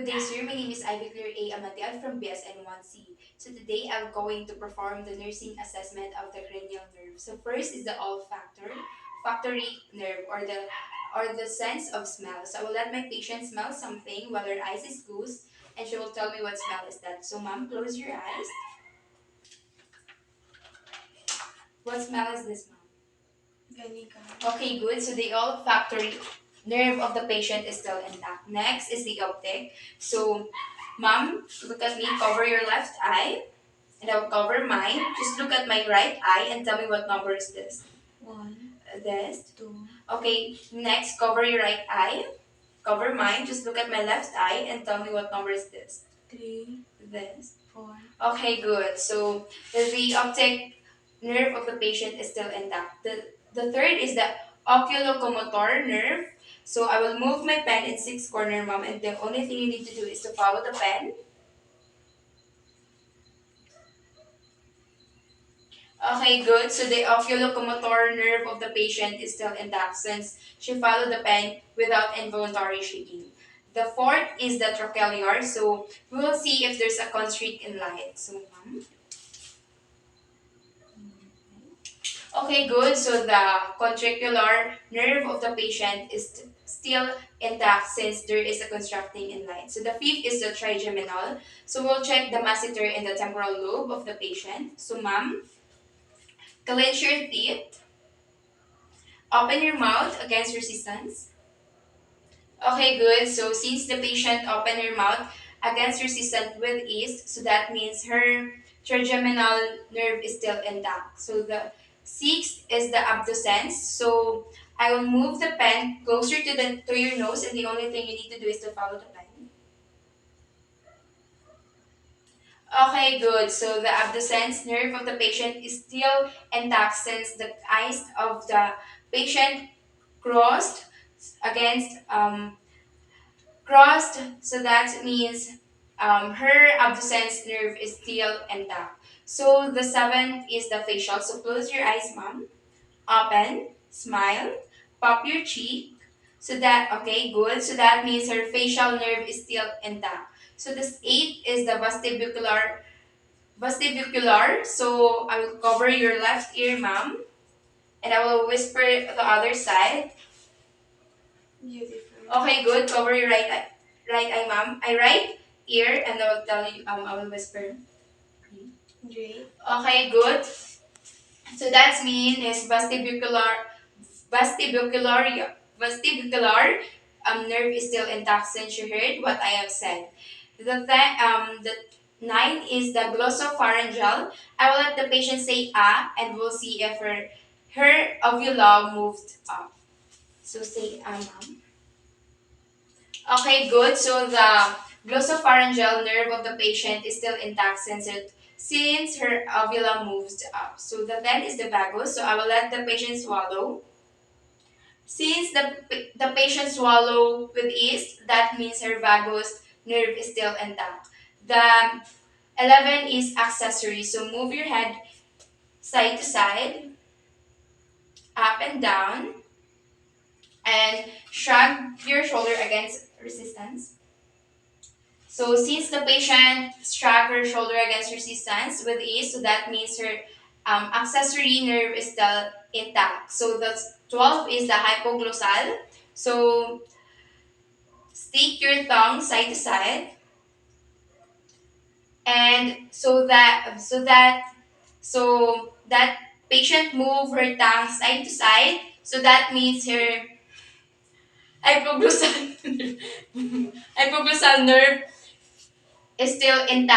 day, sir. My name is Ivy Clear A. Amatian from BSN1C. So today I'm going to perform the nursing assessment of the cranial nerve. So first is the olfactory nerve or the sense of smell. So I will let my patient smell something while her eyes is closed and she will tell me what smell is that. So ma'am, close your eyes. What smell is this, ma'am? Vinegar. Okay, good. So the olfactory nerve of the patient is still intact. Next is the optic. So, ma'am, look at me. Cover your left eye, and I'll cover mine. Just look at my right eye and tell me what number is this. One, This. two, Okay. Next, cover your right eye. Cover mine. Just look at my left eye and tell me what number is this. three, This. four. Okay, good. So the optic nerve of the patient is still intact. The third is the oculomotor nerve. So I will move my pen in six corner, ma'am, and the only thing you need to do is to follow the pen. Okay, good. So the oculomotor nerve of the patient is still intact since she followed the pen without involuntary shaking. The fourth is the trochlear. So we will see if there's a constrict in light. So, ma'am. Okay, good. So the contractular nerve of the patient is still intact since there is a constructing in light. So the fifth is the trigeminal. So we'll check the masseter in the temporal lobe of the patient. So ma'am, clench your teeth, open your mouth against resistance. Okay, good. So since the patient opened her mouth against resistance with ease, so that means her trigeminal nerve is still intact. So the sixth is the abducens. So I will move the pen closer to your nose, and the only thing you need to do is to follow the pen. Okay, good. So the abducens nerve of the patient is still intact since the eyes of the patient crossed against crossed, so that means her abducens nerve is still intact. So the seventh is the facial. So close your eyes, ma'am. Open, smile, pop your cheek. So that, okay, good. So that means her facial nerve is still intact. So this eighth is the vestibular. So I will cover your left ear, ma'am, and I will whisper the other side. Beautiful. Okay, good. Cover your right eye, ma'am. I right ear, and I will tell you. I will whisper. Great. Okay, good. So that's mean is vestibular nerve is still intact since you heard what I have said. The nine is the glossopharyngeal. I will let the patient say ah, and we'll see if her uvula moved up. So say ah, ma'am. Okay, good. So the glossopharyngeal nerve of the patient is still intact since her uvula moves up. So the 10 is the vagus. So I will let the patient swallow. Since the patient swallow with ease, that means her vagus nerve is still intact. The 11 is accessory. So move your head side to side, up and down, and shrug your shoulder against resistance. So since the patient struck her shoulder against resistance with ease, so that means her accessory nerve is still intact. So the 12 is the hypoglossal. So stick your tongue side to side, and so that patient move her tongue side to side. So that means her hypoglossal hypoglossal nerve is still intact.